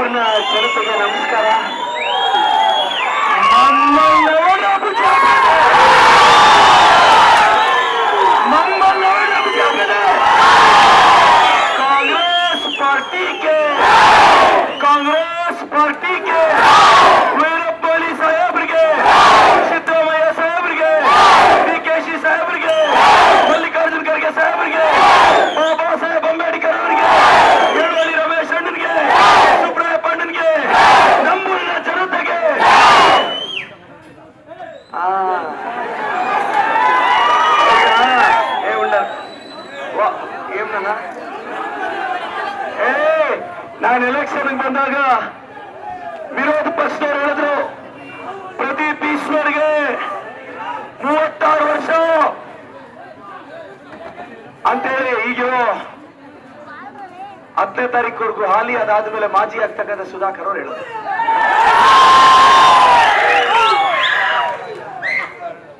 ತುಮಕೂರಿನ ಜನತೆಗೆ ನಮಸ್ಕಾರ. कांग्रेस पार्टी के वीरप्पली साहेब्रिगे, सिद्धरामಯ್ಯ साहेब्रिगे, ಡಿಕೆಶಿ साहेब्रिगे, ಮಲ್ಲಿಕಾರ್ಜುನ ಖರ್ಗೆ साहेब्रिगे, ಬಾಬಾ ಸಾಹೇಬ್ ಅಂಬೇಡ್ಕರ್ ಅವರಿಗೆ, ಯಡವಳ್ಳಿ ರಮೇಶ್ ಅಣ್ಣನಿಗೆ, ಸುಬ್ರಹ್ಮಣ್ಯ ಪಾಂಡನ್ಗೆ, ನಮ್ಮೂರಿನ ಜನತೆಗೆ ನಾನು ಎಲೆಕ್ಷನ್ ಬಂದಾಗ ವಿರೋಧ ಪಕ್ಷದವರು ಹೇಳಿದ್ರು ಪ್ರದೀಪ್ ಈಶ್ವರ್ಗೆ 36 ವರ್ಷ ಅಂತೇಳಿ. ಈಗ 10ನೇ ತಾರೀಕುವರೆಗೂ ಹಾಲಿ, ಅದಾದ್ಮೇಲೆ ಮಾಜಿ ಆಗ್ತಕ್ಕಂಥ ಸುಧಾಕರ್ ಅವರು ಹೇಳಿದ್ರು.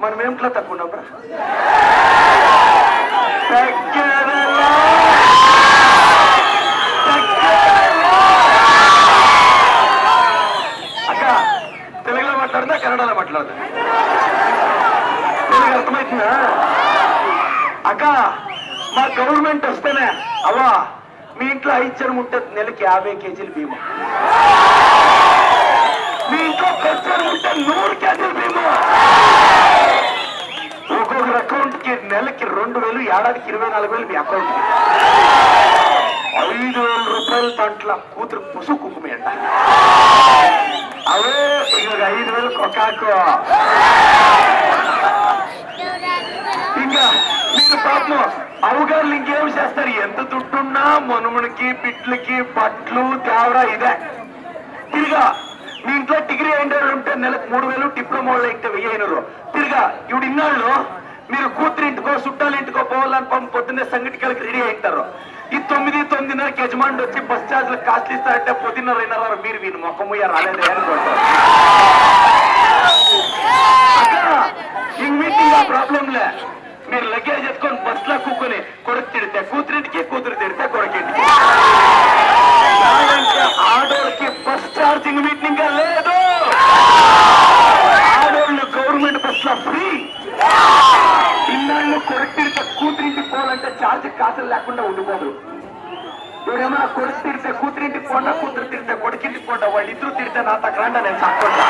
మనమేంట్లా తక్కువ అక్క తెలుగులో మాట్లాడుతుందా కన్నడలో మాట్లాడుతుందా? తెలుగు అర్థమవుతుందా అక్క? మా గవర్నమెంట్ వస్తేనే అవ్వా మీ ఇంట్లో 5 జనం ఉంటుంది, నెలకి 50 కేజీలు బియ్యం. మీ ఇంట్లో 10 జనం ఉంటే 100 కేజీలు బియ్యం. ఒక్కొక్కరు అకౌంట్ కి నెలకి 2000, ఏడాదికి 24,000 మీ అకౌంట్ కి. 5,000 రూపాయలు దాంట్లో కూతురు పుసు కుంకుమే అంట. అవే ఇక 5,000 కొకాకు. ఇంకా మీరు పాపం అవగారులు ఇంకేం చేస్తారు? ఎంత దుడ్డున్నా మనుమనికి పిట్లకి బట్లు తేవరా ఇదే. తిరిగా మీ ఇంట్లో డిగ్రీ అయిన ఉంటే నెలకు 3,000, డిప్లొమా వాళ్ళు అయితే 1,500. తిరిగా ఇప్పుడు ఇన్నాళ్ళు మీరు కూతురింటికో చుట్టాలింటికో పోవాలని పొద్దున్నే సంఘటికలకి రెడీ అయింటారు. ఈ 9:30కి యజమానుడు వచ్చి బస్ ఛార్జ్లకు కాస్ట్లు ఇస్తారంటే 10:30 మీరు వీని మొక్కముయ్య రాలేదు అనుకుంటారు. ఇంక మీటింగ్ ఆ ప్రాబ్లంలే. మీరు లగేజ్ ఎత్తుకొని బస్లో కూర్చొని కొడుకు తిడితే కూతురింటికి, కూతురు తిడితే కొడుకింటికి. ఆడోళ్ళకి బస్ ఛార్జింగ్ మీటింగ్ లేదు. ఆడోళ్ళు గవర్నమెంట్ బస్ లో ఫ్రీ. ఇన్నాళ్ళు కొడుకు తిడితే కూతురింటికి పోవాలంటే ఛార్జ్ కాసులు లేకుండా ఉండిపోదు. ఇప్పుడేమన్నా కొడుకు తిడితే కూతురింటికి పోండా, కూతురు తిడితే కొడుకింటికి పోండా. వాళ్ళు ఇద్దరు తిడితే నా తగ్గ నేను సాక్కుంటా.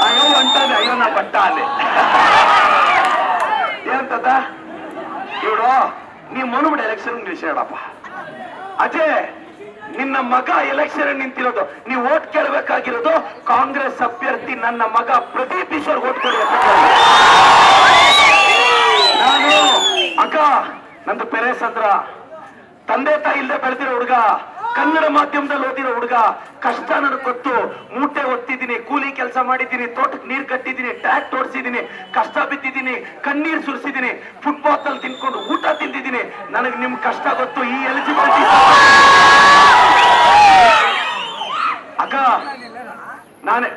అయ్యో అంటది, అయ్యో నా పట్టాలి ఏంటదా? ఇప్పుడు నీ మనుముడు ಎಲೆಕ್ಷನ್ ನಿಲ್ಸಾಡಪ್ಪ. ಅಜೇ ನಿನ್ನ ಮಗ ಎಲೆಕ್ಷನ್ ನಿಂತಿರೋದು, ನೀ ಓಟ್ ಕೇಳಬೇಕಾಗಿರೋದು ಕಾಂಗ್ರೆಸ್ ಅಭ್ಯರ್ಥಿ ನನ್ನ ಮಗ ಪ್ರದೀಪ್ ಈಶ್ವರ್ ಓಟ್ ಕೊಡಿ. ನಾನು ಅಕ್ಕ ನಂದು ಪೆರೇಸಂದ್ರ ತಂದೆ ತಾಯಿ ಇಲ್ಲದೆ ಬೆಳೆದಿರೋ ಹುಡುಗ, ಕನ್ನಡ ಮಾಧ್ಯಮದಲ್ಲಿ ಓದಿರೋ ಹುಡುಗ. ಕಷ್ಟ ನನಗೆ ಗೊತ್ತು. ಮೂಟೆ ಒತ್ತಿದ್ದೀನಿ, ಕೂಲಿ ಕೆಲಸ ಮಾಡಿದ್ದೀನಿ, ತೋಟಕ್ಕೆ ನೀರು ಕಟ್ಟಿದ್ದೀನಿ, ಟ್ರ್ಯಾಕ್ಟ್ ಓಡಿಸಿದ್ದೀನಿ, ಕಷ್ಟ ಬಿದ್ದಿದ್ದೀನಿ, ಕಣ್ಣೀರು ಸುರಿಸಿದ್ದೀನಿ, ಫುಟ್ಪಾತ್ ಅಲ್ಲಿ ತಿನ್ಕೊಂಡು ಊಟ ತಿಂದಿದ್ದೀನಿ. ನನಗೆ ನಿಮ್ ಕಷ್ಟ ಗೊತ್ತು. ಈ ಎಲಿಜಿಬಿಲಿಟಿ అక్క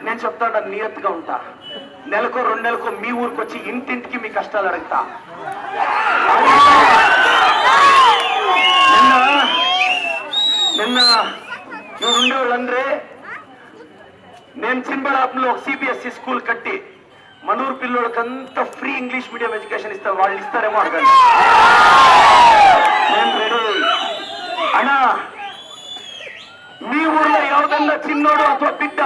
నేను చెప్తాను, నియత్గా ఉంటా. నెలకో 2 నెలకో మీ ఊరికి వచ్చి ఇంటింటికి మీ కష్టాలు అడుగుతా. నిన్న ఇవి ఉండేవాళ్ళంದ್ರೆ నేను చిన్నబడాపులో ఒక సిబిఎస్ఈ స్కూల్ కట్టి మనూరు పిల్లలకంతా ఫ్రీ ఇంగ్లీష్ మీడియం ఎడ్యుకేషన్ ఇస్తారు. వాళ్ళు ఇస్తారేమో అడగండి. నేను రెడీ. అన్నా మీ ఊర్లో ఎవరన్నా చిన్నోడు ಅಥವಾ బిడ్డ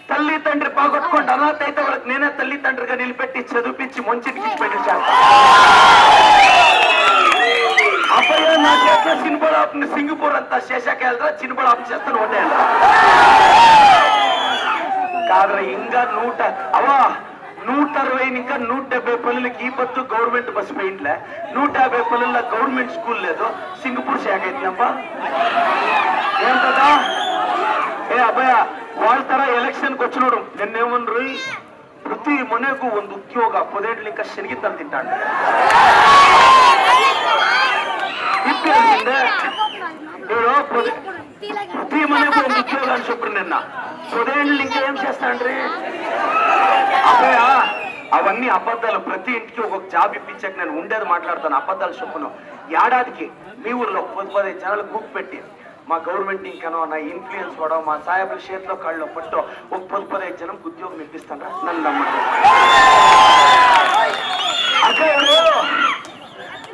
తల్లి తండ్రి బాగొట్టుకోండి అనాథ అయితే వాళ్ళకి నేనే తల్లి తండ్రిగా నిలబెట్టి చదివించి మంచికి పెట్టించాను. అప్పయ్య నా చేతిలో చిన్నబడాపుని సింగపూర్ అంతా శేషాకి వెళ్తా, చిన్నబడాపు చేస్తాను ఒకటే కాదురా. ఇంకా 160 ఇంకా 170 పల్లెలకి ఈ పొద్దు గవర్నమెంట్ బస్సు పోయింట్లే. 150 పల్లెల్లో గవర్నమెంట్ స్కూల్ లేదు. సింగపూర్ శాఖ అయితేనప్ప ఏం కదా? ఏ అబ్బాయ వాళ్ళ ತರ ಎಲೆಕ್ಷನ್ಗೆ వచ్చినోడు నిన్నేమన్రు, ప్రతి ಮನೆಗೂ ಒಂದು ಉದ್ಯೋಗ 17 ఇంకా శనిగిత్తలు తింటాడు. ప్రతి మనకు ಒಂದು ಉದ್ಯೋಗ అని చెప్పు. నిన్న 17 ఇంకా ఏం చేస్తాండ్రి అబ్బాయ? అవన్నీ అబద్ధాలు. ప్రతి ఇంటికి ఒక జాబ్ ఇప్పించాక నేను ఉండేది మాట్లాడతాను, అబద్ధాలు చొప్పును. ఏడాదికి మీ ఊర్లో 10 జనాలు గ్రూప్ పెట్టి మా గవర్నమెంట్ ఇంకనో నా ఇన్ఫ్లుయెన్స్ కూడా మా సాయబుల చేతిలో కళ్ళు పట్టో ఒక 15 జనం ఉద్యోగం ఇప్పిస్తాను. నన్ను నమ్మండి. అక్కడ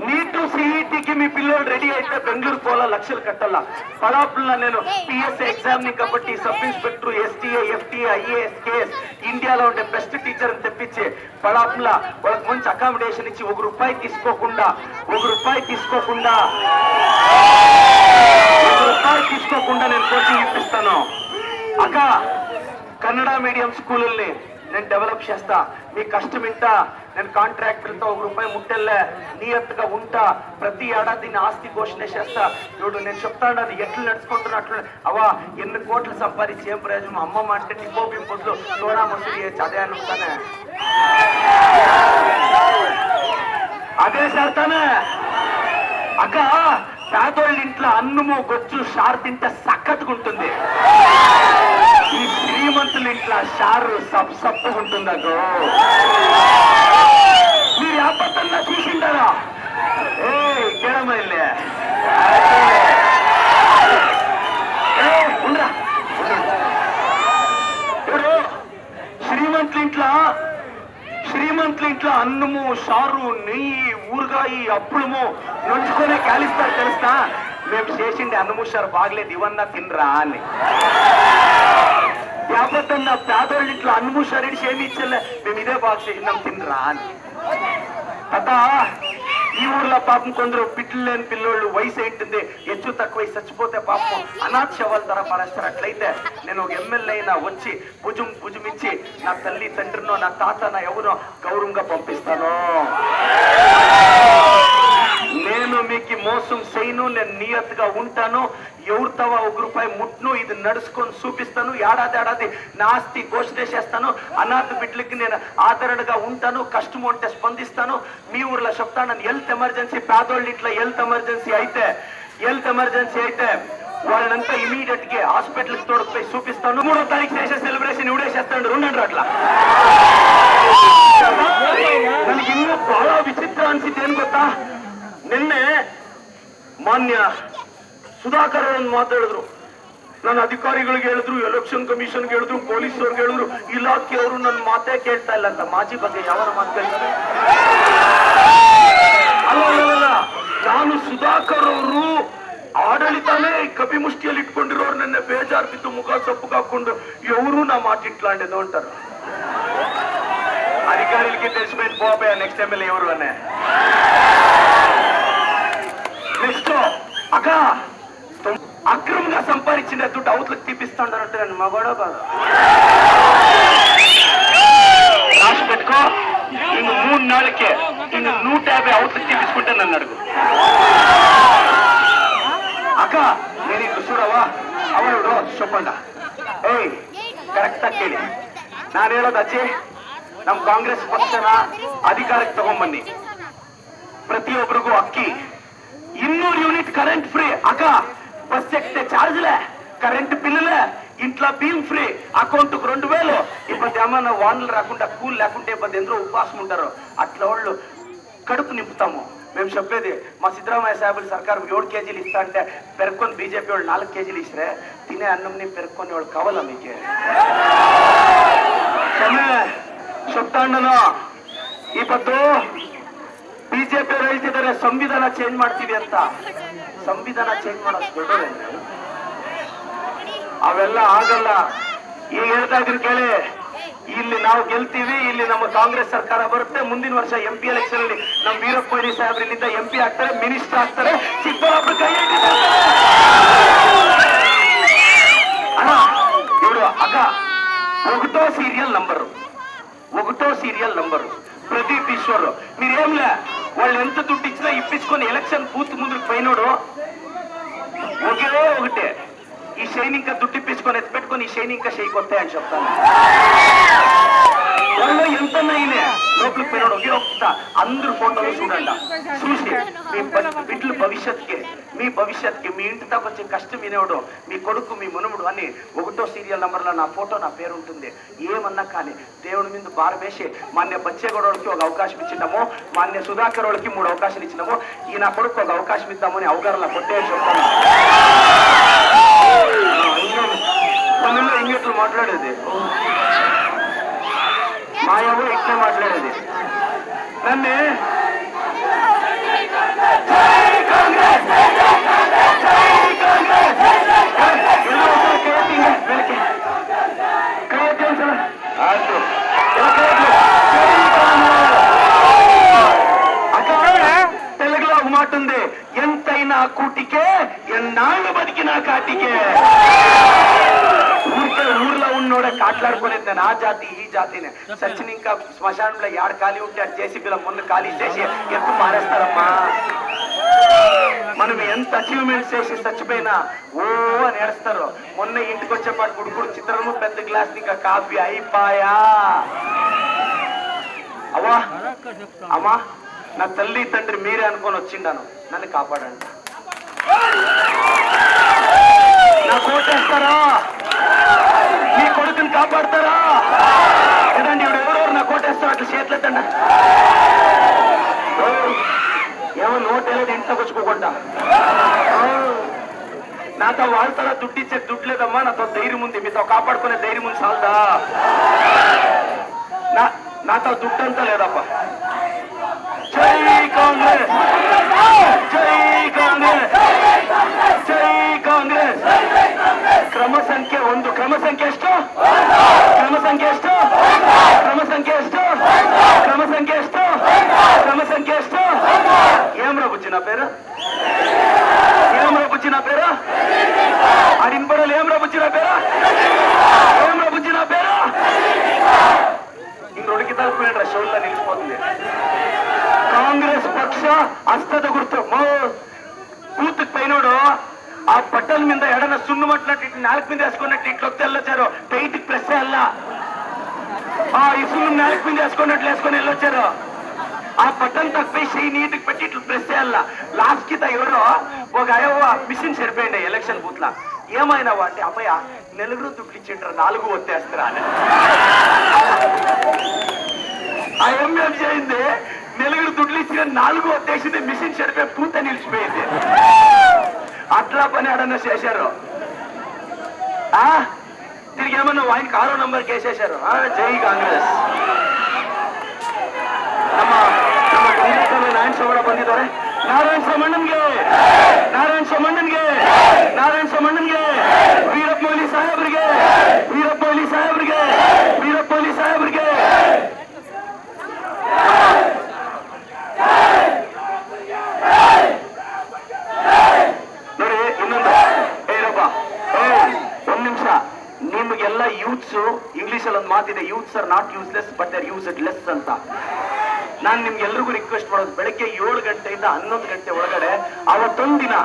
నీటు సిఈటికి మీ పిల్లలు రెడీ అయితే బెంగళూరు పోలా, లక్షలు కట్టాలా. పడాపుల్లో నేను పిఎస్ఏ ఎగ్జామ్ కాబట్టి sub inspector, STA, FTA, IAS, KS ఇండియాలో ఉండే బెస్ట్ టీచర్ అని తెప్పించి పడాపుల్లో వాళ్ళకి మంచి అకామిడేషన్ ఇచ్చి ₹1 తీసుకోకుండా నేను కోచింగ్ ఇప్పిస్తాను. అక్క కన్నడ మీడియం స్కూళ్ళని నేను డెవలప్ చేస్తా. మీ కష్టం ఇంటా నేను కాంట్రాక్టర్తో ₹1 ముట్టెల్లే నియత్తుగా ఉంటా. ప్రతి ఏడాది నా ఆస్తి ఘోషణ చేస్తా. చూడు నేను చెప్తాను, అది ఎట్లు నడుచుకుంటున్నట్లు. అవా ఎన్ని కోట్లు సంపాదించి ఏం ప్రయోజనం? అమ్మమ్మ అంటే టిపో బింపులు సోడా మసూరి అదే అనుకుంటానే, అదే చేస్తానే. అక్క పేదోళ్ళ ఇంట్లో అన్నము గొచ్చు షార్ తింటే సక్కట్టుకుంటుంది. ఈ శ్రీమంతుల ఇంట్లో షారు సప్పుకుంటుంది. అగో మీరు అబద్ధంగా చూసిండారా? ఏ కేడమైలే ఉండరా. ఇప్పుడు శ్రీమంతుల ఇంట్లో అన్నము షారు నెయ్యి ఊరుగాయి అప్పులము నంచుకొనే కాలిస్తారు తెలుస్తా. మేము చేసిండే అన్నము షారు బాగలేదు, ఇవన్నా తినరా అని. అబద్ధంగా పేదోళ్ళ ఇంట్లో అన్నము షారు ఏమి ఇచ్చలే, మేము ఇదే బాగా చేసినాం తినరా అని. అదా ఈ ఊర్లో పాపం కొందరు పిట్లు లేని పిల్లోళ్ళు వయసు ఏంటుంది, హెచ్చు తక్కువ చచ్చిపోతే పాపం అనాథ శవాల ధర పడేస్తారు. అట్లయితే నేను ఒక ఎమ్మెల్యే అయినా వచ్చి భుజమిచ్చి నా తల్లి తండ్రినో నా తాత నా ఎవరో గౌరవంగా పంపిస్తాను. నేను మీకు మోసం చేయను, నేను నియత్గా ఉంటాను. ఎవరితవా ₹1 ముట్ను, ఇది నడుచుకొని చూపిస్తాను. ఏడాది నా ఆస్తి ఘోషణ చేస్తాను. అనాథ బిడ్డలకి నేను ఆదరణగా ఉంటాను. కష్టం ఉంటే స్పందిస్తాను. మీ ఊర్లో చెప్తాను, హెల్త్ ఎమర్జెన్సీ పేదోళ్ళ ఇంట్లో హెల్త్ ఎమర్జెన్సీ అయితే వాళ్ళంతా ఇమీడియట్ గా హాస్పిటల్ తోడుకుపోయి చూపిస్తాను. 3వ తారీఖు చేసే సెలబ్రేషన్ ఇవిడే చేస్తాడు. 2 అట్లా ನನಗೆ ಇನ್ನೂ ಬಹಳ ವಿಚಿತ್ರ ಅನ್ಸಿತ್ತು. ಏನ್ ಗೊತ್ತಾ, ನಿನ್ನೆ ಮಾನ್ಯ ಸುಧಾಕರ್ ಅವ್ರನ್ನ ಮಾತಾಡಿದ್ರು. ನನ್ನ ಅಧಿಕಾರಿಗಳಿಗೆ ಹೇಳಿದ್ರು, ಎಲೆಕ್ಷನ್ ಕಮಿಷನ್ಗೆ ಹೇಳಿದ್ರು, ಪೊಲೀಸವ್ರಿಗೆ ಹೇಳಿದ್ರು, ಇಲಾಖೆಯವರು ನನ್ನ ಮಾತೇ ಕೇಳ್ತಾ ಇಲ್ಲ ಅಂತ. ಮಾಜಿ ಬಗ್ಗೆ ಯಾವ ಮಾತು ಕೇಳ್ತಾರೆ? ಅಲ್ಲ, ನಾನು ಸುಧಾಕರ್ ಅವರು ಆಡಳಿತಾನೇ ಕಪಿ ಮುಷ್ಟಿಯಲ್ಲಿ ಇಟ್ಕೊಂಡಿರೋರು ನನ್ನ ಬೇಜಾರು ಬಿದ್ದು ಮುಖ ಸೊಪ್ಪು ಹಾಕೊಂಡು ఎవరు నా మాట ఇట్లాంటిదో అంటారు. అధికారులకి తెలిసిపోయింది పోపే నెక్స్ట్ ఎమ్మెల్యే ఎవరు అనే. నెక్స్ట్ అక్క అక్రమంగా సంపాదించిన దుడ్డు అవతలకు తీపిస్తాడంటే నన్ను మగోడో కాదు రాసి పెట్టుకో. ఇంక 3 నాళ్ళకే ఇంక 150 అవతలకు తీపించుకుంటే నన్ను అడుగు. ಅಕ್ಕ ನೀನು చూడవా ಅವಳು ಚೊಪ್ಪಂಡ. ಏಯ್ ಕರೆಕ್ಟ್ ಆಗಿ ಕೇಳಿ, ನಾನು ಹೇಳೋದು ಅಜ್ಜಿ, ನಮ್ಮ ಕಾಂಗ್ರೆಸ್ ಪಕ್ಷನ ಅಧಿಕಾರಕ್ಕೆ ತಗೊಂಡ್ಬನ್ನಿ. ಪ್ರತಿಯೊಬ್ಬರಿಗೂ ಅಕ್ಕಿ 200 యూనిట్ కరెంట్ ఫ్రీ. అక్క బస్ ఎక్కితే ఛార్జ్లే, కరెంట్ బిల్లులే, ఇంట్లో బియ్యం ఫ్రీ, అకౌంట్కు 2000. ఇప్పుడు ఏమన్నా వానలు రాకుండా కూల్ లేకుంటే ఇప్పుడు ఎందరో ఉపవాసం ఉంటారు. అట్లా వాళ్ళు కడుపు నింపుతాము. మేము చెప్పేది, మా సిద్ధరామయ్య సాహెబులు సర్కారు 7 కేజీలు ఇస్తా అంటే పెరుక్కొని బీజేపీ వాళ్ళు 4 కేజీలు ఇస్తే తినే అన్నంని పెరుక్కొని వాళ్ళు కావాలా మీకే? చెప్తాండను, ಇವತ್ತು ಬಿಜೆಪಿ ಅವರು ಹೇಳ್ತಿದ್ದಾರೆ ಸಂವಿಧಾನ ಚೇಂಜ್ ಮಾಡ್ತೀವಿ ಅಂತ. ಸಂವಿಧಾನ ಚೇಂಜ್ ಮಾಡೋದು ದೊಡ್ಡದೇನು? ಅವೆಲ್ಲ ಆಗಲ್ಲ. ಈಗ ಹೇಳ್ತಾ ಇದ್ರು ಕೇಳಿ, ಇಲ್ಲಿ ನಾವು ಗೆಲ್ತೀವಿ, ಇಲ್ಲಿ ನಮ್ಮ ಕಾಂಗ್ರೆಸ್ ಸರ್ಕಾರ ಬರುತ್ತೆ. ಮುಂದಿನ ವರ್ಷ MP ಎಲೆಕ್ಷನ್ ಅಲ್ಲಿ ನಮ್ಮ ವೀರಪ್ಪ ಮೊಯ್ಲಿ ಸಾಹೇಬ್ರು ಇಲ್ಲಿಂದ MP ಆಗ್ತಾರೆ, ಮಿನಿಸ್ಟರ್ ಆಗ್ತಾರೆ. ಚಿಕ್ಕಬಳ್ಳಾಪುರ ಕೈ ಅಣ್ಣ ಇವರು ಅಕ್ಕ ఒకటో సీరియల్ నంబరు ప్రదీప్ ఈశ్వర్. మీరేంలే వాళ్ళు ఎంత దుడ్డు ఇచ్చినా ఇప్పించుకొని ఎలక్షన్ బూత్ ముందుకు పోయినోడు ఒకటే, ఈ షైన్ ఇంకా దుడ్డు ఇప్పించుకొని ఎత్తిపెట్టుకొని ఈ షైన్ ఇంకా షైకి వస్తాయని చెప్తాను. వాళ్ళు ఎంత లోపలికి పోయినాడు ఒకే ఒక్క అందరు ఫోటోలు చూడండి, చూసి మీ బిడ్డలు భవిష్యత్తుకి మీ ఇంటి దాకా వచ్చే కష్టం వినేవాడు మీ కొడుకు మీ మునుముడు అని 1వ సీరియల్ నంబర్లో నా ఫోటో నా పేరు ఉంటుంది. ఏమన్నా కానీ దేవుడి మీద భారం వేసి మాన్య బచ్చేగౌడకి ఒక అవకాశం ఇచ్చినాము, మాన్య సుధాకర్ వాళ్ళకి 3 అవకాశాలు ఇచ్చినాము, ఈ నా కొడుకు ఒక అవకాశం ఇద్దామని అవగాహన కొట్టేసి చెప్తాను. తమిళ్లో ఇంగ్లీష్లో మాట్లాడేది మాయవు ఇట్లే మాట్లాడేది నన్ను తెలుగులో ఒక మాట ఉంది, ఎంతైనా కూటికే ఎన్నాళ్ళు బతికినా కాటికే. ఊర్లో ఉన్నోడే కాట్లాడుకునేది ఆ జాతి ఈ జాతిని సచిన్ ఇంకా శ్మశానంలో ఏడ ఖాళీ ఉంటే అది జేసీబీలో ముందు ఖాళీ చేసి ఎత్తు పారేస్తారమ్మా. మనం ఎంత అచీవ్మెంట్ చేసి చచ్చిపోయినా ఓ అని ఏడుస్తారు. మొన్న ఇంటికి వచ్చేపాటు గుడుకుడు చిత్రము పెద్ద గ్లాస్ ఇంకా కాఫీ అయిపోయా. అవ్వా అమ్మా నా తల్లి తండ్రి మీరే అనుకొని వచ్చిండాను, నన్ను కాపాడండి. నా కోటేస్తారా, మీ కొడుకుని కాపాడతారా? లేదండి ఇప్పుడు ఎవరెవరు నా కోటేస్తారు అట్లా చేతులెత్తండి. ఏమో నోటేలేదు ఇంట్లోకి వచ్చుకోకుండా నాతో వాళ్ళతో దుడ్డు ఇచ్చే దుడ్డు లేదమ్మా, నాతో ధైర్యం ఉంది, మీతో కాపాడుకునే ధైర్యం ఉంది చాలదా? నాతో దుడ్డు అంతా లేదప్పా. జై కాంగ్రెస్, జై కాంగ్రెస్, జై కాంగ్రెస్. ಕ್ರಮ ಸಂಖ್ಯೆ 1, ಕ್ರಮ ಸಂಖ್ಯೆ ಎಷ್ಟು? ಕ್ರಮ ಸಂಖ್ಯೆ ಎಷ್ಟು? ಕ್ರಮ ಸಂಖ್ಯೆ ಎಷ್ಟು? ಕ್ರಮ ಸಂಖ್ಯೆ ಎಷ್ಟು? క్రమ సంఖ్య ಎಷ್ಟು? ఏమ్రా బుజ్జి నా పేరు? ఏమ్రా బుజ్జి నా పేరు? అడినపడలు ఏమ్రా బుజ్జి నా పేరు? ఏమ్రా బుజ్జి నా పేరు? ఇంక 2 కితాలు పోయిన షోల్లో నిలిచిపోతుంది. కాంగ్రెస్ పక్ష హస్తದ గుర్తు బూత్కి పైనోడు ఆ బట్టల మీద ఎడన సున్ను మట్టినట్టు ఇటు 4 మీద వేసుకున్నట్టు ఇట్లా వెళ్ళొచ్చారు. టైట్కి ప్రెస్ అయ్యల్లా ఈ సున్ను 4 మీద వేసుకున్నట్లు వేసుకొని వెళ్ళొచ్చారు. ఆ బట్టలు తక్కువ నీటికి పెట్టి ఇట్లా ప్రెస్ చేయాల. లాస్ట్ కి ఎవరో ఒక మిషన్ సరిపోయింది ఎలక్షన్ బూత్ లా. ఏమైనావా అంటే అమ్మయ్య నెలుగురు దుడ్లు ఇచ్చింటారు 4 ఒత్తేస్తారా అని. ఆ ఎంఎం చేయింది నెలుగురు దుడ్లు ఇచ్చిన 4 ఒత్తేసింది, మిషన్ సరిపోయి పూత నిలిచిపోయింది. అట్లా పని ఆడన్నా చేశారు. తిరిగి ఏమన్నా ఆయనకి 6వ నంబర్కి వేసేశారు. జై ಕಾಂಗ್ರೆಸ್. ನಮ್ಮ ಕಾಂಗ್ರೆಸ್ ನಾರಾಯಣ ಸೋಮಣ್ಣ ಬಂದಿದ್ದಾರೆ. ನಾರಾಯಣ ಸೋಮಣ್ಣನ್ಗೆ, ನಾರಾಯಣ ಸೋಮಣ್ಣನ್ಗೆ, ನಾರಾಯಣ ಸೋಮಣ್ಣನ್ಗೆ, ವೀರಪ್ಪ ಮೊಯ್ಲಿ ಸಾಹೇಬ್ರಿಗೆ, ವೀರಪ್ಪ ಮೊಯ್ಲಿ ಸಾಹೇಬ್ರಿಗೆ, ವೀರಪ್ಪ ಮೊಯ್ಲಿ ಸಾಹೇಬ್ರಿಗೆ. ನೋಡಿ ಇನ್ನೊಂದು ಏನಪ್ಪ 1 ನಿಮಿಷ. ನಿಮ್ಗೆಲ್ಲ ಯೂತ್ಸ್ ಇಂಗ್ಲಿಷ್ ಅಲ್ಲಿ ಒಂದು ಮಾತಿದೆ, youths R not useless but are used less ಅಂತ. ನಾನು ನಿಮ್ಗೆಲ್ರಿಗೂ ರಿಕ್ವೆಸ್ಟ್ ಮಾಡೋದು, ಬೆಳಗ್ಗೆ 7 ಗಂಟೆಯಿಂದ 11 ಗಂಟೆ ಒಳಗಡೆ ಅವತ್ತೊಂದು ದಿನ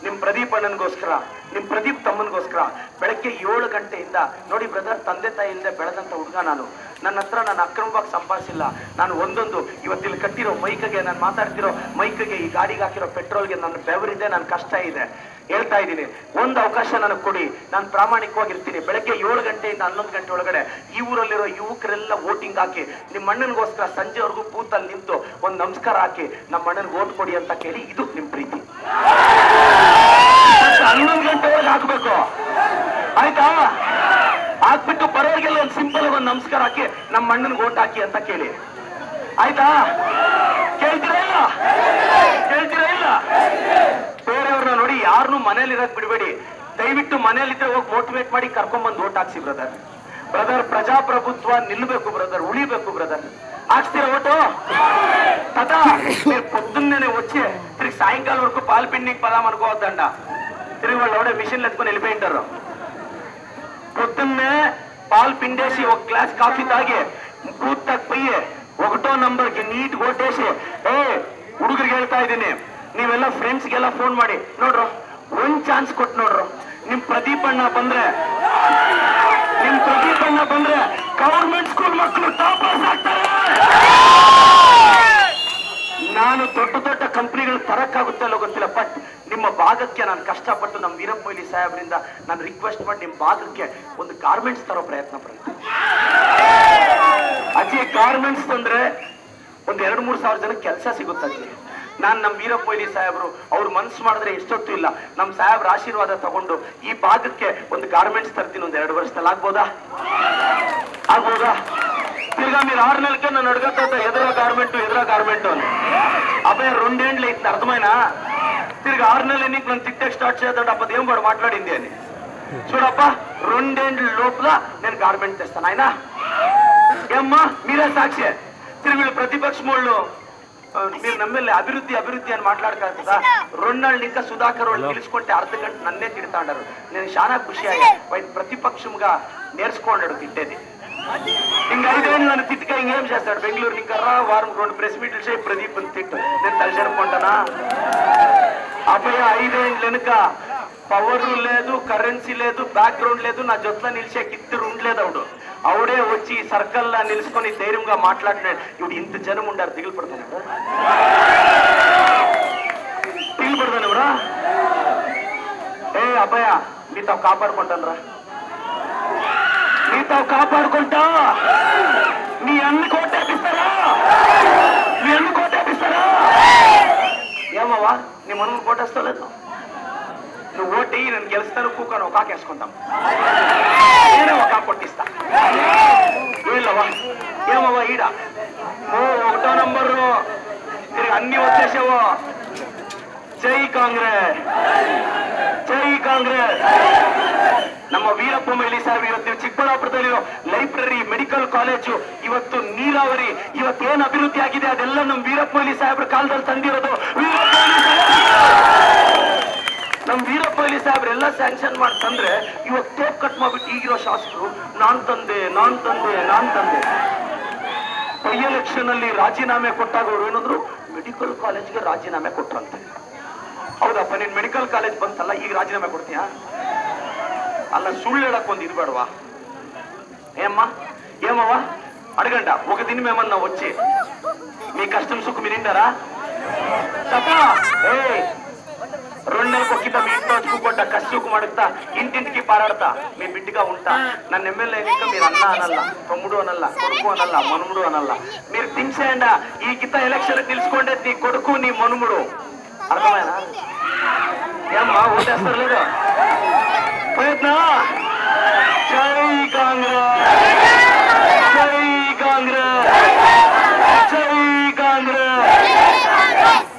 ನಿಮ್ ಪ್ರದೀಪ್ ಅಣ್ಣನ್ಗೋಸ್ಕರ, ನಿಮ್ ಪ್ರದೀಪ್ ತಮ್ಮನ್ಗೋಸ್ಕರ ಬೆಳಗ್ಗೆ 7 ಗಂಟೆಯಿಂದ ನೋಡಿ ಬ್ರದರ್, ತಂದೆ ತಾಯಿ ಇಲ್ಲದೆ ಬೆಳೆದಂತ ಹುಡುಗ ನಾನು. ನನ್ನ ಹತ್ರ ನಾನು ಅಕ್ರಮವಾಗಿ ಸಂಪಾದಿಸಿಲ್ಲ. ನಾನು ಒಂದೊಂದು ಇವತ್ತಿಲ್ಲಿ ಕಟ್ಟಿರೋ ಮೈಕ್ಗೆ, ನಾನು ಮಾತಾಡ್ತಿರೋ ಮೈಕ್ಗೆ, ಈ ಗಾಡಿಗೆ ಹಾಕಿರೋ ಪೆಟ್ರೋಲ್ಗೆ ನನ್ನ ಬೆವರಿದೆ, ನನ್ನ ಕಷ್ಟ ಇದೆ. ಹೇಳ್ತಾ ಇದ್ದೀನಿ, ಒಂದು ಅವಕಾಶ ನನಗೆ ಕೊಡಿ, ನಾನು ಪ್ರಾಮಾಣಿಕವಾಗಿರ್ತೀನಿ. ಬೆಳಗ್ಗೆ 7 ಗಂಟೆಯಿಂದ 11 ಗಂಟೆ ಒಳಗಡೆ ಈ ಊರಲ್ಲಿರೋ ಯುವಕರೆಲ್ಲ ವೋಟಿಂಗ್ ಹಾಕಿ ನಿಮ್ಮ ಅಣ್ಣನಿಗೋಸ್ಕರ ಸಂಜೆವರೆಗೂ ಬೂತಲ್ಲಿ ನಿಂತು ಒಂದು ನಮಸ್ಕಾರ ಹಾಕಿ ನಮ್ಮ ಅಣ್ಣನಿಗೆ ವೋಟ್ ಕೊಡಿ ಅಂತ ಕೇಳಿ. ಇದು ನಿಮ್ ಪ್ರೀತಿ. 11 ಗಂಟೆವರೆಗೆ ಹಾಕ್ಬೇಕು, ಆಯ್ತಾ? ಹಾಕ್ಬಿಟ್ಟು ಬರೋರಿಗೆಲ್ಲ ಒಂದು ಸಿಂಪಲ್ ಒಂದು ನಮಸ್ಕಾರ ಹಾಕಿ ನಮ್ಮ ಅಣ್ಣನಿಗೆ ವೋಟ್ ಹಾಕಿ ಅಂತ ಕೇಳಿ, ಆಯ್ತಾ? ಕೇಳ್ತೀರಾ ಇಲ್ಲ? ಕೇಳ್ತೀರಾ ಇಲ್ಲ? ಬೇರೆಯವ್ರನ್ನ ನೋಡಿ ಯಾರನ್ನೂ ಮನೇಲಿ ಇರೋದ್ ಬಿಡಬೇಡಿ. ದಯವಿಟ್ಟು ಮನೇಲಿದ್ರೆ ಹೋಗಿ ಮೋಟಿವೇಟ್ ಮಾಡಿ ಕರ್ಕೊಂಡ್ಬಂದು ಓಟ್ ಹಾಕ್ಸಿ ಬ್ರದರ್. ಬ್ರದರ್, ಪ್ರಜಾಪ್ರಭುತ್ವ ನಿಲ್ಬೇಕು ಬ್ರದರ್, ಉಳಿಬೇಕು ಬ್ರದರ್. ಹಾಕ್ಸ್ತೀರ ಓಟು? తదా మీరు పొద్దున్నే వచ్చి తిరిగి సాయంకాలం వరకు పాలు పిండికి పదాం అనుకోవద్దండ. తిరిగి వాళ్ళు ఎవడే మిషన్లు ఎత్తుకొని వెళ్ళిపోయింటారు. పొద్దున్నే పాలు పిండేసి ఒక గ్లాస్ కాఫీ తాగి బూత్ పోయి 1వ నంబర్కి ನೀಟ್ ಓಟೇಸಿ ಹುಡುಗರಿಗೆ ಹೇಳ್ತಾ ಇದ್ದೀನಿ, ನೀವೆಲ್ಲ ಫ್ರೆಂಡ್ಸ್ಗೆಲ್ಲ ಫೋನ್ ಮಾಡಿ ನೋಡ್ರು, ಒಂದ್ ಚಾನ್ಸ್ ಕೊಟ್ಟು ನೋಡ್ರು. ನಿಮ್ ಪ್ರದೀಪ್ ಅಣ್ಣ ಬಂದ್ರೆ, ನಿಮ್ ಪ್ರದೀಪ್ ಅಣ್ಣ ಬಂದ್ರೆ ಗವರ್ಮೆಂಟ್ ಸ್ಕೂಲ್ ಮಕ್ಕಳು ಟಾಪರ್ಸ್ ಆಗ್ತಾರೆ. ನಾನು ದೊಡ್ಡ ದೊಡ್ಡ ಕಂಪ್ನಿಗಳು ತರಕ್ಕಾಗುತ್ತಲ್ಲೋ ಗೊತ್ತಿಲ್ಲ, ಬಟ್ ನಿಮ್ಮ ಭಾಗಕ್ಕೆ ನಾನು ಕಷ್ಟಪಟ್ಟು ನಮ್ಮ ವೀರಪ್ಪ ಮೊಯ್ಲಿ ಸಾಹೇಬ್ರಿಂದ ನಾನು ರಿಕ್ವೆಸ್ಟ್ ಮಾಡಿ ನಿಮ್ಮ ಭಾಗಕ್ಕೆ ಒಂದು ಗಾರ್ಮೆಂಟ್ಸ್ ತರೋ ಪ್ರಯತ್ನ ಪಡ್ತೀನಿ. ಅಜ್ಜಿ ಗಾರ್ಮೆಂಟ್ಸ್ ತಂದ್ರೆ ಒಂದು 2-3 ಸಾವಿರ ಜನಕ್ಕೆ ಕೆಲಸ ಸಿಗುತ್ತಜ್ಜಿ. ನಾನು ನಮ್ಮ ವೀರಪ್ಪ ಮೊಯ್ಲಿ ಸಾಹೇಬ್ರು ಅವ್ರು ಮನ್ಸು ಮಾಡಿದ್ರೆ ಎಷ್ಟೊತ್ತು ಇಲ್ಲ, ನಮ್ಮ ಸಾಹೇಬ್ರ ಆಶೀರ್ವಾದ ತಗೊಂಡು ಈ ಭಾಗಕ್ಕೆ ಒಂದು ಗಾರ್ಮೆಂಟ್ಸ್ ತರ್ತೀನಿ. ಒಂದು 2 ವರ್ಷದಲ್ಲಿ ಆಗ್ಬೋದಾ? ತಿರ್ಗಾ మీరు 6 నెలలకే నన్ను అడగతా ఎదురా గార్మెంట్ అని అబ్బాయి 2 ఏళ్ళు అయితే అర్థమైనా తిరిగి 6 నెలలు నీకు నన్ను తిట్టేకి స్టార్ట్ చేద్దాడు అప్పుడు ఏం కూడా మాట్లాడింది అని చూడప్ప 2 ఏళ్ళ లోపల నేను గార్మెంట్ తెస్తాను. ఆయన ఏమ్మా మీరే సాక్షి. తిరిగి వీళ్ళు ప్రతిపక్ష వాళ్ళు మీరు నమ్మెళ్ళి అభివృద్ధి అని మాట్లాడతారు కదా. 2 నెలలు ఇంకా సుధాకర్ వాళ్ళు పిలుచుకుంటే అర్ధ గంట నన్నే తిడతా ఉన్నారు. నేను చాలా ఖుషి అయ్యా. ప్రతిపక్షంగా నేర్చుకోండాడు తిట్టేది. ఇంక 5 ఏళ్ళు నన్ను తిట్టుగా ఇంకేం చేస్తాడు? బెంగళూరు ఇంకా వారం 2 ప్రెస్ మీట్లు చేయి ప్రదీప్ అని తిట్టు. నేను తలజరుపుకుంటానా? అబ్బాయి 5 ఏళ్ళు వెనుక పవర్ లేదు, కరెన్సీ లేదు, బ్యాక్గ్రౌండ్ లేదు, నా జొత్లో నిలిచే కిత్తరు ఉండలేదు. అవుడే వచ్చి సర్కల్లా నిలుచుకొని ధైర్యంగా మాట్లాడినాడు. ఇప్పుడు ఇంత జనం ఉండారు. దిగులు పడతాను ఎవరా? ఏ అబ్బాయ మీతో కాపాడుకుంటాను రా, మీతో కాపాడుకుంటా. నీ అన్ని కోటేపిస్తారా? ఏమవ్వా నీ మనం కోటేస్తలేదు. నువ్వు ఓటి నేను గెలుస్తాను, కూకను ఒక వేసుకుంటాం, నేనే ఒక కొట్టిస్తా. వీళ్ళవా ఏమవ్వా ఈడ 1వ నంబరు తిరిగి అన్ని వచ్చేసావో. జై కాంగ్రెస్. ನಮ್ಮ ವೀರಪ್ಪ ಮೊಯ್ಲಿ ಸಾಹೇಬ್ ಇವತ್ತು ಚಿಕ್ಕಬಳ್ಳಾಪುರದಲ್ಲಿ ಲೈಬ್ರರಿ, ಮೆಡಿಕಲ್ ಕಾಲೇಜು, ಇವತ್ತು ನೀರಾವರಿ, ಇವತ್ತೇನು ಅಭಿವೃದ್ಧಿ ಆಗಿದೆ ಅದೆಲ್ಲ ನಮ್ಮ ವೀರಪ್ಪ ಮೊಯ್ಲಿ ಸಾಹೇಬ್ರ ಕಾಲದಲ್ಲಿ ತಂದಿರೋದು. ನಮ್ಮ ವೀರಪ್ಪ ಮೊಯ್ಲಿ ಸಾಹೇಬ್ರೆಲ್ಲ ಸ್ಯಾಂಕ್ಷನ್ ಮಾಡಿ ತಂದ್ರೆ ಇವತ್ತು ಟೇಪ್ ಕಟ್ ಮಾಡ್ಬಿಟ್ಟು ಈಗಿರೋ ಶಾಸಕರು ನಾನ್ ತಂದೆ. ಬೈ ಎಲೆಕ್ಷನ್ ಅಲ್ಲಿ ರಾಜೀನಾಮೆ ಕೊಟ್ಟಾಗ ಅವ್ರು ಏನಾದ್ರು ಮೆಡಿಕಲ್ ಕಾಲೇಜ್ಗೆ ರಾಜೀನಾಮೆ ಕೊಟ್ರಂತೆ. ಹೌದಪ್ಪ, ನೀನ್ ಮೆಡಿಕಲ್ ಕಾಲೇಜ್ ಬಂತಲ್ಲ ಈಗ ರಾಜೀನಾಮೆ ಕೊಡ್ತೀಯಾ? అలా సుళ్ళు ಹೇಳಕ್ ಒಂದು ఇది ಬೇಡವಾ? ఏమవ్వా అడగండి. ఒక దినం ఏమన్నా వచ్చి మీ కష్టం సుఖం మీరు వింటారా? తప్ప 2 నెలలకు ఒక్కిత మీ ఇంట్లో వచ్చుకుంటా కష్ట సుఖం అడుగుతా, ఇంటింటికి పారాడతా, మీ బిడ్డగా ఉంటా. నన్ను ఎమ్మెల్యే ఇంకా మీరు అన్న అనల్లా, తమ్ముడు అనల్లా, కొడుకు అనల్లా, మనుముడు అనల్లా. మీరు థింక్ చేయండి. ఈ గిత ఎలక్షన్ తెలుసుకోండి, నీ కొడుకు నీ మనుముడు. అర్థమైనా? ఏమ్మా ఓటేస్తారు లేదా? ప్రయత్న. జై కాంగ్రెస్.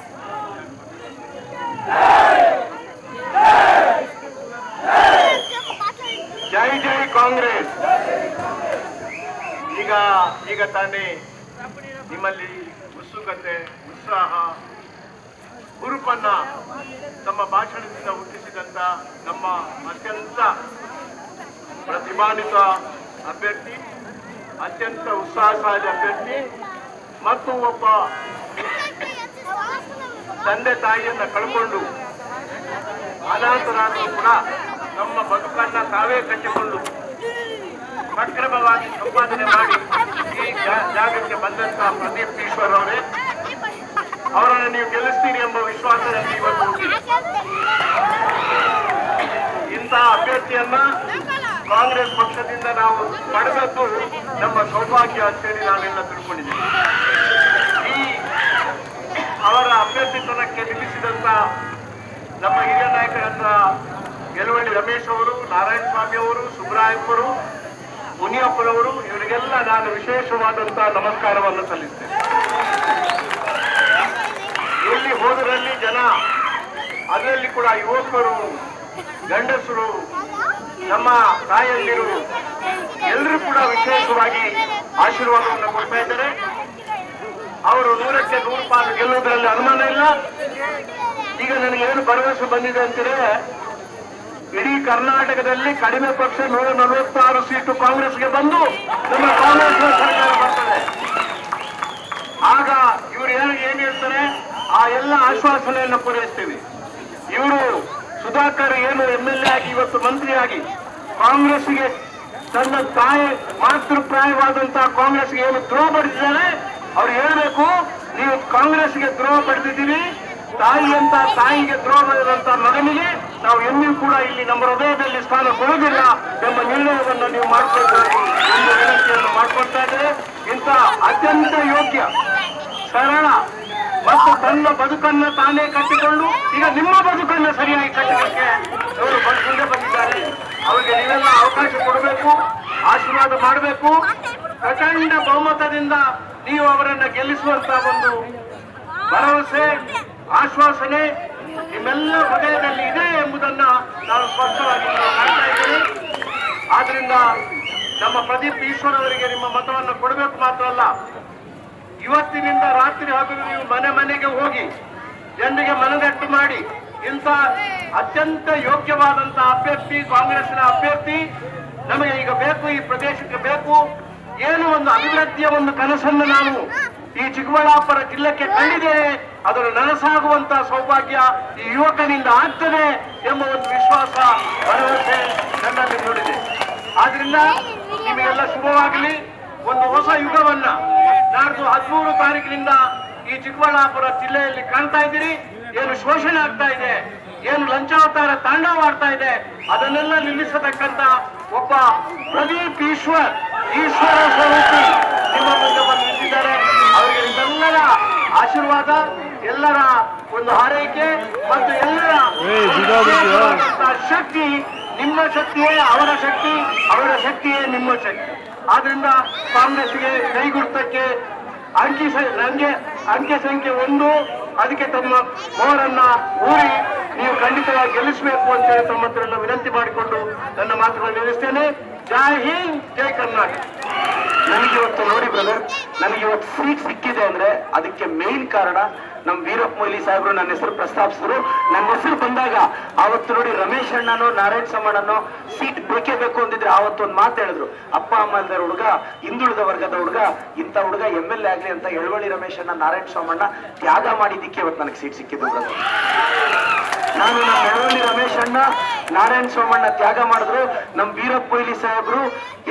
జై ಕಾಂಗ್ರೆಸ್. ಈಗ ತಾನೇ ನಿಮ್ಮಲ್ಲಿ ಉತ್ಸುಕತೆ, ಉತ್ಸಾಹ, ಹುರುಪನ್ನ ತಮ್ಮ ಭಾಷಣದಿಂದ ಹುಟ್ಟಿಸಿದಂತ ನಮ್ಮ ಅತ್ಯಂತ ಪ್ರತಿಭಾನ್ವಿತ ಅಭ್ಯರ್ಥಿ, ಅತ್ಯಂತ ಉತ್ಸಾಹಶಾಲಿ ಅಭ್ಯರ್ಥಿ ಮತ್ತು ಒಬ್ಬ ತಂದೆ ತಾಯಿಯನ್ನ ಕಳ್ಕೊಂಡು ಅನಾಥರಾದರೂ ಕೂಡ ನಮ್ಮ ಬದುಕನ್ನ ತಾವೇ ಕಟ್ಟಿಕೊಂಡು ಸಕ್ರಮವಾಗಿ ಸಂಪಾದನೆ ಮಾಡಿ ಈ ಜಾಗಕ್ಕೆ ಬಂದಂತ ಪ್ರದೀಪ್ ಈಶ್ವರ್ ಅವರೇ, ಅವರನ್ನು ನೀವು ಗೆಲ್ಲಿಸ್ತೀರಿ ಎಂಬ ವಿಶ್ವಾಸದಲ್ಲಿ ಇವತ್ತು ಇಂತಹ ಅಭ್ಯರ್ಥಿಯನ್ನ ಕಾಂಗ್ರೆಸ್ ಪಕ್ಷದಿಂದ ನಾವು ಪಡೆದದ್ದು ನಮ್ಮ ಸೌಭಾಗ್ಯ ಅಂತೇಳಿ ನಾವೆಲ್ಲ ತಿಳ್ಕೊಂಡಿದ್ದೀವಿ. ಈ ಅವರ ಅಭ್ಯರ್ಥಿತ್ವಕ್ಕೆ ನಿಲ್ಲಿಸಿದಂತ ನಮ್ಮ ಹಿರಿಯ ನಾಯಕರಾದ ಗೆಲುವಳ್ಳಿ ರಮೇಶ್ ಅವರು, ನಾರಾಯಣ ಸ್ವಾಮಿ ಅವರು, ಸುಬ್ರಾಯಪ್ಪರು, ಮುನಿಯಪ್ಪನವರು, ಇವರಿಗೆಲ್ಲ ನಾನು ವಿಶೇಷವಾದಂತಹ ನಮಸ್ಕಾರವನ್ನು ಸಲ್ಲಿಸ್ತೇನೆ. ಎಲ್ಲಿ ಹೋದರಲ್ಲಿ ಜನ, ಅದರಲ್ಲಿ ಕೂಡ ಯುವಕರು, ಗಂಡಸರು, ನಮ್ಮ ತಾಯಂದಿರು ಎಲ್ಲರೂ ಕೂಡ ವಿಶೇಷವಾಗಿ ಆಶೀರ್ವಾದವನ್ನು ಕೊಡ್ತಾ ಇದ್ದಾರೆ. ಅವರು 100ಕ್ಕೆ 100 ಪಾಲು ಗೆಲ್ಲುವುದರಲ್ಲಿ ಅನುಮಾನ ಇಲ್ಲ. ಈಗ ನನಗೆ ಏನು ಭರವಸೆ ಬಂದಿದೆ ಅಂತಿದ್ರೆ, ಇಡೀ ಕರ್ನಾಟಕದಲ್ಲಿ ಕಡಿಮೆ ಪಕ್ಷ 146 ಸೀಟು ಕಾಂಗ್ರೆಸ್ಗೆ ಬಂದು ನಮ್ಮ ಕಾಂಗ್ರೆಸ್ ಸರ್ಕಾರ ಬರ್ತದೆ. ಆಗ ಇವರು ಏನ್ ಹೇಳ್ತಾರೆ ಆ ಎಲ್ಲ ಆಶ್ವಾಸನೆಯನ್ನು ಪೂರೈಸ್ತೀವಿ. ಇವರು ಸುಧಾಕರ್ ಏನು MLA ಆಗಿ ಇವತ್ತು ಮಂತ್ರಿಯಾಗಿ ಕಾಂಗ್ರೆಸ್ಗೆ ತನ್ನ ಮಾತೃಪ್ರಾಯವಾದಂತಹ ಕಾಂಗ್ರೆಸ್ಗೆ ಏನು ದ್ರೋಹ ಬರೆದಿದ್ದಾರೆ, ಅವ್ರು ಹೇಳ್ಬೇಕು ನೀವು ಕಾಂಗ್ರೆಸ್ಗೆ ದ್ರೋಹ ಪಡೆದಿದ್ದೀರಿ. ತಾಯಿಗೆ ದ್ರೋಹ ಮಾಡಿದಂತ ಮಗನಿಗೆ ನಾವು ಎಂದಿಗೂ ಕೂಡ ಇಲ್ಲಿ ನಮ್ಮ ಹೃದಯದಲ್ಲಿ ಸ್ಥಾನ ಕೊಡುವುದಿಲ್ಲ ಎಂಬ ನಿರ್ಣಯವನ್ನು ನೀವು ಮಾಡಿಕೊಳ್ಬೇಕು ಎಂದು ವಿನಂತಿಯನ್ನು ಮಾಡಿಕೊಳ್ತಾ ಇದ್ದಾರೆ. ಇಂಥ ಅತ್ಯಂತ ಯೋಗ್ಯ, ಸರಳ ಮತ್ತು ತನ್ನ ಬದುಕನ್ನು ತಾನೇ ಕಟ್ಟಿಕೊಂಡು ಈಗ ನಿಮ್ಮ ಬದುಕನ್ನು ಸರಿಯಾಗಿ ಕಟ್ಟಲಿಕ್ಕೆ ಅವರು ಮುಂದೆ ಬಂದಿದ್ದಾರೆ. ಅವರಿಗೆ ನೀವೆಲ್ಲ ಅವಕಾಶ ಕೊಡಬೇಕು, ಆಶೀರ್ವಾದ ಮಾಡಬೇಕು. ಪ್ರಚಂಡ ಬಹುಮತದಿಂದ ನೀವು ಅವರನ್ನು ಗೆಲ್ಲಿಸುವಂತ ಒಂದು ಭರವಸೆ, ಆಶ್ವಾಸನೆ ನಿಮ್ಮೆಲ್ಲ ಹೃದಯದಲ್ಲಿ ಇದೆ ಎಂಬುದನ್ನ ನಾನು ಸ್ಪಷ್ಟವಾಗಿ ಕಾಣ್ತಾ ಇದ್ದೇನೆ. ಆದ್ರಿಂದ ನಮ್ಮ ಪ್ರದೀಪ್ ಈಶ್ವರ್ ಅವರಿಗೆ ನಿಮ್ಮ ಮತವನ್ನು ಕೊಡಬೇಕು ಮಾತ್ರ ಅಲ್ಲ, ಇವತ್ತಿನಿಂದ ರಾತ್ರಿ ಹಗಲು ನೀವು ಮನೆ ಮನೆಗೆ ಹೋಗಿ ಜನರಿಗೆ ಮನದಟ್ಟು ಮಾಡಿ ಇಂಥ ಅತ್ಯಂತ ಯೋಗ್ಯವಾದಂತ ಅಭ್ಯರ್ಥಿ, ಕಾಂಗ್ರೆಸ್ನ ಅಭ್ಯರ್ಥಿ ನಮಗೆ ಈಗ ಬೇಕು, ಈ ಪ್ರದೇಶಕ್ಕೆ ಬೇಕು, ಏನು ಒಂದು ಅಭಿವೃದ್ಧಿಯ ಒಂದು ಕನಸನ್ನು ನಾವು ಈ ಚಿಕ್ಕಬಳ್ಳಾಪುರ ಜಿಲ್ಲೆಗೆ ಕಂಡಿದ್ದೇವೆ, ಅದನ್ನು ನನಸಾಗುವಂತ ಸೌಭಾಗ್ಯ ಈ ಯುವಕನಿಂದ ಆಗ್ತದೆ ಎಂಬ ಒಂದು ವಿಶ್ವಾಸ, ಭರವಸೆ ನನ್ನಲ್ಲಿ ಮೂಡಿದೆ. ಆದ್ರಿಂದ ನಿಮಗೆಲ್ಲ ಶುಭವಾಗಲಿ. ಒಂದು ಹೊಸ ಯುಗವನ್ನ ನಾಡ್ದು 13 ತಾರೀಕಿನಿಂದ ಈ ಚಿಕ್ಕಬಳ್ಳಾಪುರ ಜಿಲ್ಲೆಯಲ್ಲಿ ಕಾಣ್ತಾ ಇದ್ದೀರಿ. ಏನು ಶೋಷಣೆ ಆಗ್ತಾ ಇದೆ, ಏನು ಲಂಚಾವತಾರ ತಾಂಡವಾಡ್ತಾ ಇದೆ, ಅದನ್ನೆಲ್ಲ ನಿಲ್ಲಿಸತಕ್ಕಂತ ಒಬ್ಬ ಪ್ರದೀಪ್ ಈಶ್ವರ ಸ್ವರೂಪಿ ನಿಮ್ಮ ಮುಂದೆ ಬಂದು ನಿಂತಿದ್ದಾರೆ. ಅವರಿಗೆ ನಿಮ್ಮೆಲ್ಲರ ಆಶೀರ್ವಾದ, ಎಲ್ಲರ ಒಂದು ಹಾರೈಕೆ ಮತ್ತು ಎಲ್ಲರ ಶಕ್ತಿ ನಿಮ್ಮ ಶಕ್ತಿಯೇ ಅವರ ಶಕ್ತಿ, ಅವರ ಶಕ್ತಿಯೇ ನಿಮ್ಮ ಶಕ್ತಿ. ಆದ್ರಿಂದ ಕಾಂಗ್ರೆಸ್ಗೆ ಕೈಗುರ್ತಕ್ಕೆ ಅಂಕೆ ಸಂಖ್ಯೆ 1 ಅದಕ್ಕೆ ತಮ್ಮ ಮೋಹರನ್ನ ಊರಿ ನೀವು ಖಂಡಿತವಾಗಿ ಗೆಲ್ಲಿಸಬೇಕು ಅಂತ ಹೇಳಿ ತಮ್ಮ ಹತ್ರ ವಿನಂತಿ ಮಾಡಿಕೊಂಡು ನನ್ನ ಮಾತುಗಳನ್ನು ನಿಲ್ಲಿಸ್ತೇನೆ. ಜೈ ಹಿಂದ್, ಜೈ ಕರ್ನಾಟಕ. ನನಗಿವತ್ತು ನೋಡಿ ಬ್ರದರ್, ನನಗಿವತ್ತು ಸೀಟ್ ಸಿಕ್ಕಿದೆ ಅಂದ್ರೆ ಅದಕ್ಕೆ ಮೇನ್ ಕಾರಣ ನಮ್ ವೀರಪ್ಪ ಮೊಯ್ಲಿ ಸಾಹೇಬ್ರು ನನ್ನ ಹೆಸರು ಪ್ರಸ್ತಾಪಿಸಿದ್ರು. ನನ್ನ ಹೆಸರು ಬಂದಾಗ ಆವತ್ತು ನೋಡಿ ರಮೇಶ್ ಅಣ್ಣನೋ ನಾರಾಯಣ ಸಮ್ಮಣ್ಣನೋ ಸೀಟ್ ಬೇಕೇ ಬೇಕು ಅಂದಿದ್ರೆ ಆವತ್ತು ಒಂದು ಮಾತು ಹೇಳಿದ್ರು, ಅಪ್ಪ ಅಮ್ಮ ಅಲ್ಲದ ಹುಡುಗ, ಹಿಂದುಳಿದ ವರ್ಗದ ಹುಡುಗ, ಇಂಥ ಹುಡುಗ MLA ಆಗ್ಲಿ ಅಂತ ಎಳವಳ್ಳಿ ರಮೇಶ್ ಅಣ್ಣ, ನಾರಾಯಣ ಸಮ್ಮಣ್ಣ ತ್ಯಾಗ ಮಾಡಿದ್ದಕ್ಕೆ ಇವತ್ತು ನನಗೆ ಸೀಟ್ ಸಿಕ್ಕಿದ್ದು ಬ್ರದರ್. ನಾನು ನಮ್ಮ ಎಳವಳ್ಳಿ ರಮೇಶ್ ಅಣ್ಣ, ನಾರಾಯಣ ಸೋಮಣ್ಣ ತ್ಯಾಗ ಮಾಡಿದ್ರು, ನಮ್ ವೀರಪ್ಪ ಮೊಯ್ಲಿ ಸಾಹೇಬ್ರು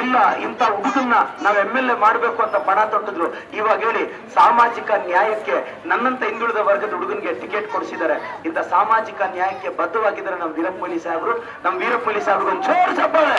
ಇಲ್ಲ ಇಂಥ ಹುಡುಗನ್ನ ನಾವ್ MLA ಮಾಡ್ಬೇಕು ಅಂತ ಪಣ ತೊಟ್ಟಿದ್ರು. ಇವಾಗ ಹೇಳಿ, ಸಾಮಾಜಿಕ ನ್ಯಾಯಕ್ಕೆ ನನ್ನಂತ ಹಿಂದುಳಿದ ವರ್ಗದ ಹುಡುಗನಿಗೆ ಟಿಕೆಟ್ ಕೊಡಿಸಿದ್ದಾರೆ. ಇಂಥ ಸಾಮಾಜಿಕ ನ್ಯಾಯಕ್ಕೆ ಬದ್ಧವಾಗಿದ್ದಾರೆ ನಮ್ ವೀರಪ್ಪ ಮೊಯ್ಲಿ ಸಾಹೇಬ್ರು. ನಮ್ ವೀರಪ್ಪ ಮೊಯ್ಲಿ ಸಾಹೇಬ್ರು ಒಂದು ಜೋರು ಚಪ್ಪಾಳೆ.